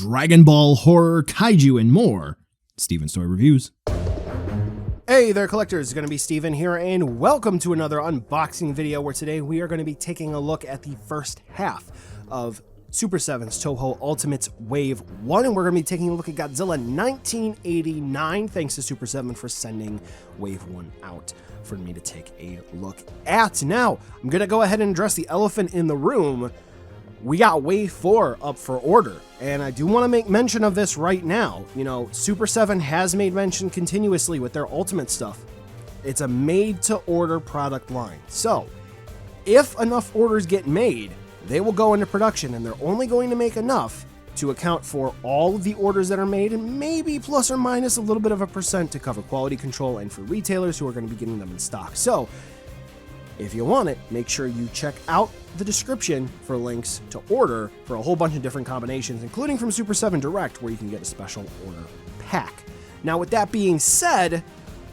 Dragon Ball, horror, kaiju, and more. Steven's Toy Reviews. Hey there collectors, it's going to be Steven here, and welcome to another unboxing video where today we are going to be taking a look at the first half of Super7's Toho Ultimates Wave 1, and we're going to be taking a look at Godzilla 1989, thanks to Super7 for sending Wave 1 out for me to take a look at. Now, I'm going to go ahead and address the elephant in the room. We got Wave 4 up for order, and I do want to make mention of this right now. You know, Super7 has made mention continuously with their Ultimate stuff. It's a made-to-order product line. So, if enough orders get made, they will go into production, and they're only going to make enough to account for all of the orders that are made, and maybe plus or minus a little bit of a percent to cover quality control and for retailers who are going to be getting them in stock. So, if you want it, make sure you check out the description for links to order for a whole bunch of different combinations, including from Super7 Direct, where you can get a special order pack. Now, with that being said,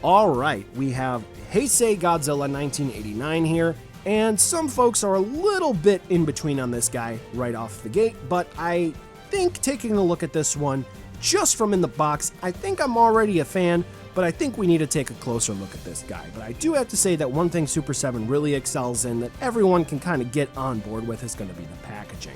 all right, we have Heisei Godzilla 1989 here, and some folks are a little bit in between on this guy right off the gate, but I think taking a look at this one, just from in the box, I think I'm already a fan, but I think we need to take a closer look at this guy. But I do have to say that one thing Super7 really excels in that everyone can kind of get on board with is going to be the packaging.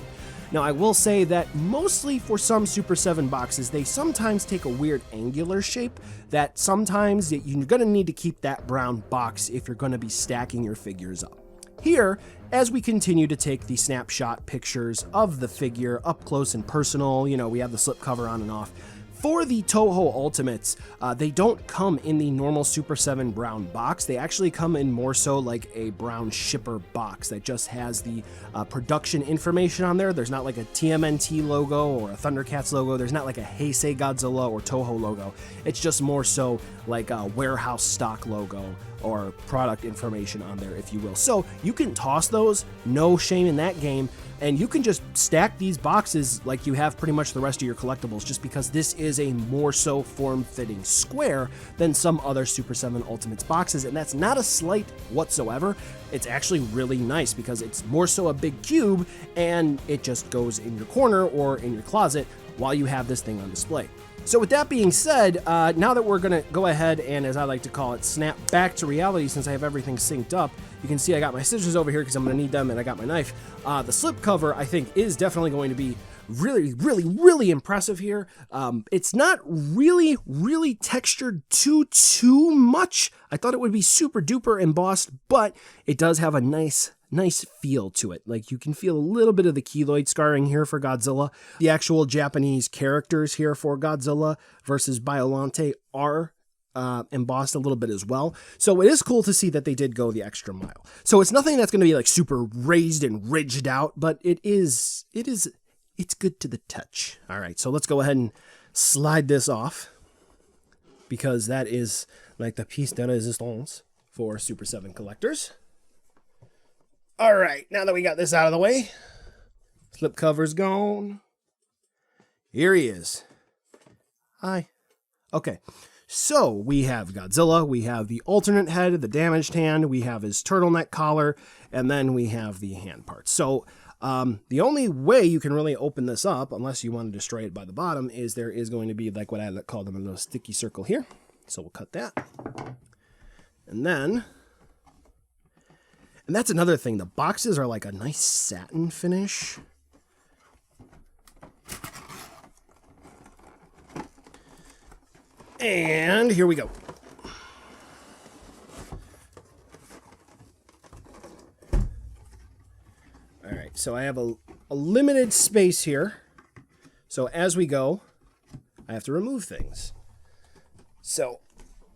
Now, I will say that mostly for some Super7 boxes, they sometimes take a weird angular shape that sometimes you're going to need to keep that brown box if you're going to be stacking your figures up. Here, as we continue to take the snapshot pictures of the figure up close and personal, you know, we have the slipcover on and off. For the Toho Ultimates, they don't come in the normal Super7 brown box. They actually come in more so like a brown shipper box that just has the production information on there. There's not like a TMNT logo or a Thundercats logo. There's not like a Heisei Godzilla or Toho logo. It's just more so like a warehouse stock logo or product information on there, if you will. So you can toss those, no shame in that game, and you can just stack these boxes like you have pretty much the rest of your collectibles, just because this is a more so form-fitting square than some other Super7 Ultimates boxes, and that's not a slight whatsoever. It's actually really nice because it's more so a big cube, and it just goes in your corner or in your closet while you have this thing on display. So with that being said, now that we're going to go ahead and, as I like to call it, snap back to reality since I have everything synced up, you can see I got my scissors over here because I'm going to need them, and I got my knife. The slipcover, I think, is definitely going to be really impressive here. It's not really textured too much. I thought it would be super duper embossed, but it does have a nice feel to it. Like, you can feel a little bit of the keloid scarring here for Godzilla. The actual Japanese characters here for Godzilla versus Biollante are embossed a little bit as well. So it is cool to see that they did go the extra mile. So it's nothing that's going to be like super raised and ridged out, but it's good to the touch. All right, so let's go ahead and slide this off, because that is like the piece de resistance for Super7 collectors. All right, now that we got this out of the way, slipcover's gone. Here he is. Hi. Okay, so we have Godzilla, we have the alternate head, the damaged hand, we have his turtleneck collar, and then we have the hand parts. So the only way you can really open this up, unless you want to destroy it by the bottom, is there is going to be like what I call them a little sticky circle here. So we'll cut that. And that's another thing. The boxes are like a nice satin finish. And here we go. All right, so I have a limited space here. So as we go, I have to remove things. So,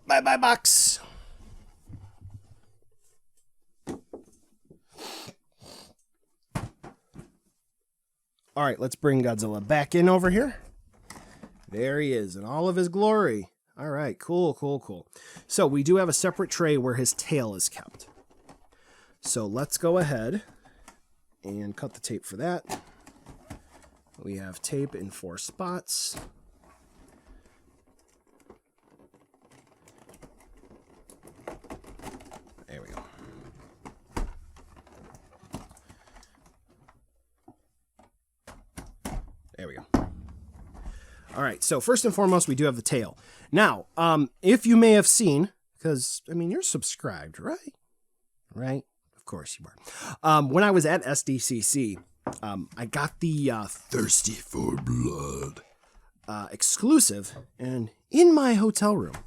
bye-bye box. All right, let's bring Godzilla back in over here. There he is in all of his glory. All right, cool. So we do have a separate tray where his tail is kept. So let's go ahead and cut the tape for that. We have tape in 4 spots. There we go. There we go. All right, so first and foremost, we do have the tail. Now, if you may have seen, because, I mean, you're subscribed, right? Right? Of course you are. When I was at SDCC, I got the Thirsty for Blood exclusive, and in my hotel room,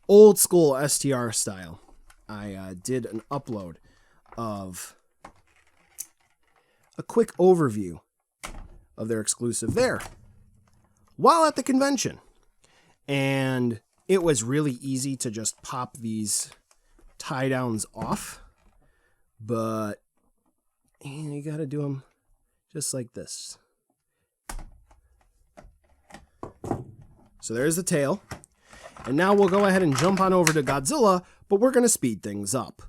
old school STR style, I did an upload of a quick overview of their exclusive there while at the convention. And it was really easy to just pop these tie downs off, but you gotta do them just like this. So there's the tail. And now we'll go ahead and jump on over to Godzilla, but we're gonna speed things up.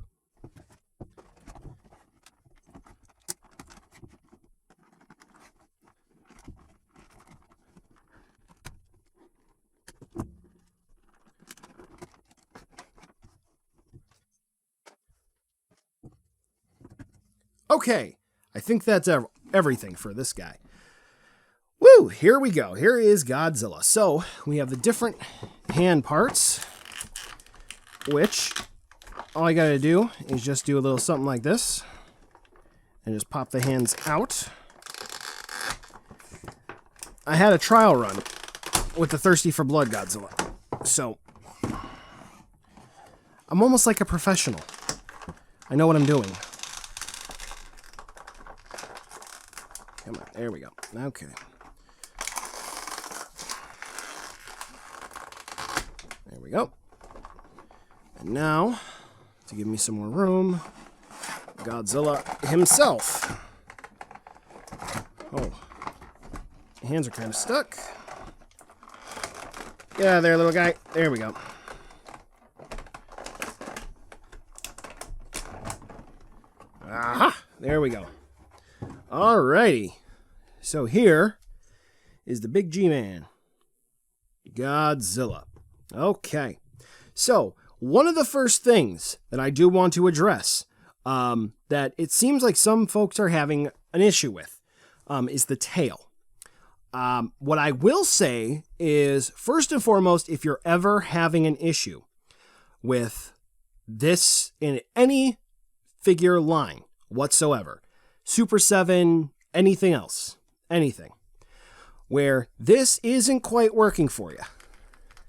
Okay, I think that's everything for this guy. Woo, here we go. Here is Godzilla. So we have the different hand parts, which all I gotta do is just do a little something like this and just pop the hands out. I had a trial run with the Thirsty for Blood Godzilla, so I'm almost like a professional. I know what I'm doing. Come on, there we go. Okay. There we go. And now, to give me some more room, Godzilla himself. Oh, my hands are kind of stuck. Get out of there, little guy. There we go. Aha! There we go. Alrighty. So here is the big G-Man, Godzilla. Okay. So one of the first things that I do want to address that it seems like some folks are having an issue with is the tail. What I will say is, first and foremost, if you're ever having an issue with this in any figure line whatsoever, Super7, anything else, anything, where this isn't quite working for you.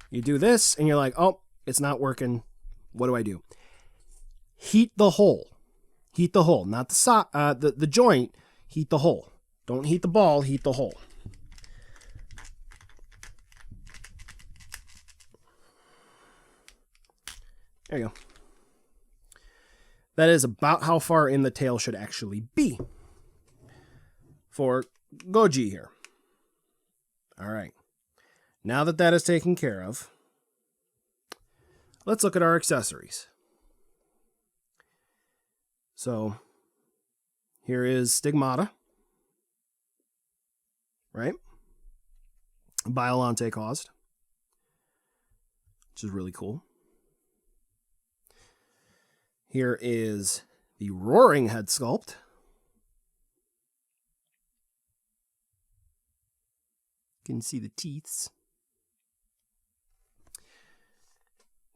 You do this and you're like, oh, it's not working. What do I do? Heat the hole. Heat the hole, not the joint. Heat the hole. Don't heat the ball, heat the hole. There you go. That is about how far in the tail should actually be for Goji here. All right. Now that that is taken care of, let's look at our accessories. So here is Stigmata, right? Biolante caused, which is really cool. Here is the Roaring head sculpt. You can see the teeths.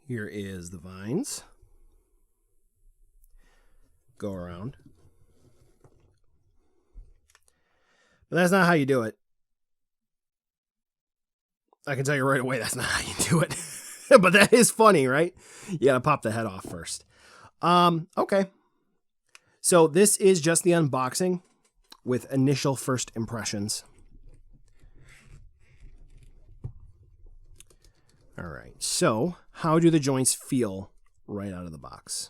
Here is the vines. Go around. But that's not how you do it. I can tell you right away that's not how you do it. But that is funny, right? You gotta pop the head off first. Okay. So this is just the unboxing with initial first impressions. All right. So how do the joints feel right out of the box?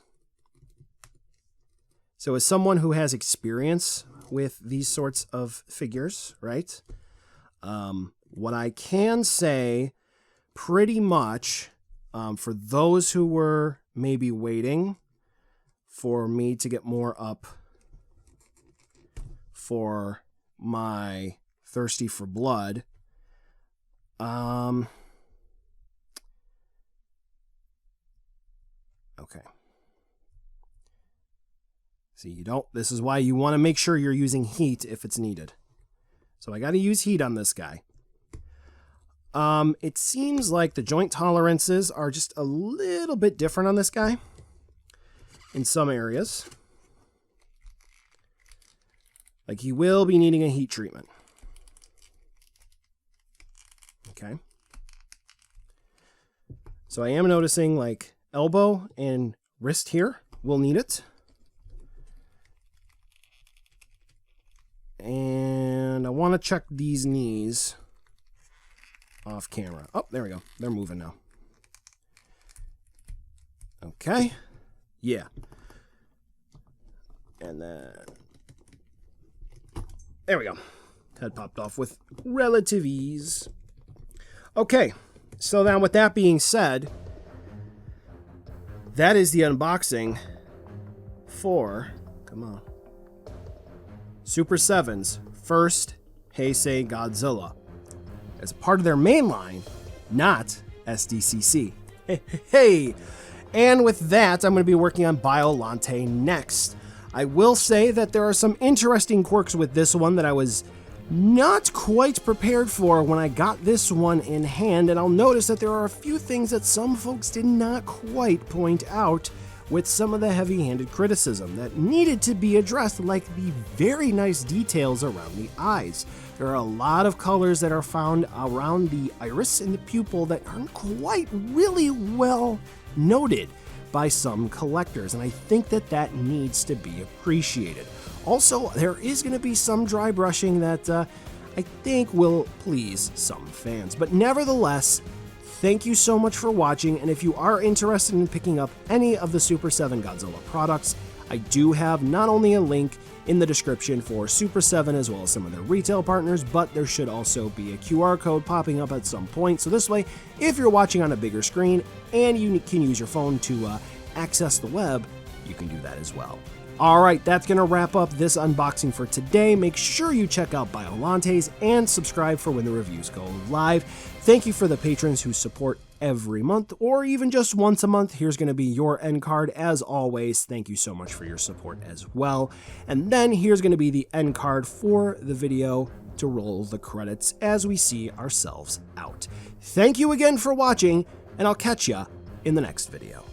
So as someone who has experience with these sorts of figures, right? What I can say pretty much for those who were maybe waiting for me to get more up for my Thirsty for Blood, okay. See, this is why you want to make sure you're using heat if it's needed. So I got to use heat on this guy. It seems like the joint tolerances are just a little bit different on this guy in some areas. Like he will be needing a heat treatment. Okay. So I am noticing like elbow and wrist here will need it. And I want to check these knees off camera. Oh, there we go. They're moving now. Okay. Yeah. And then there we go. Head popped off with relative ease. Okay. So now with that being said, that is the unboxing for, come on, Super7's first Heisei Godzilla as part of their main line, not SDCC. Hey! And with that, I'm going to be working on Biolante next. I will say that there are some interesting quirks with this one that I was not quite prepared for when I got this one in hand, and I'll notice that there are a few things that some folks did not quite point out with some of the heavy-handed criticism that needed to be addressed, like the very nice details around the eyes. There are a lot of colors that are found around the iris and the pupil that aren't quite really well noted by some collectors, and I think that that needs to be appreciated. Also, there is going to be some dry brushing that I think will please some fans, but nevertheless, thank you so much for watching, and if you are interested in picking up any of the Super7 Godzilla products, I do have not only a link in the description for Super7 as well as some of their retail partners, but there should also be a QR code popping up at some point, so this way, if you're watching on a bigger screen and you can use your phone to access the web, you can do that as well. Alright, that's going to wrap up this unboxing for today. Make sure you check out Biolante's and subscribe for when the reviews go live. Thank you for the patrons who support every month or even just once a month. Here's going to be your end card as always. Thank you so much for your support as well. And then here's going to be the end card for the video to roll the credits as we see ourselves out. Thank you again for watching, and I'll catch ya in the next video.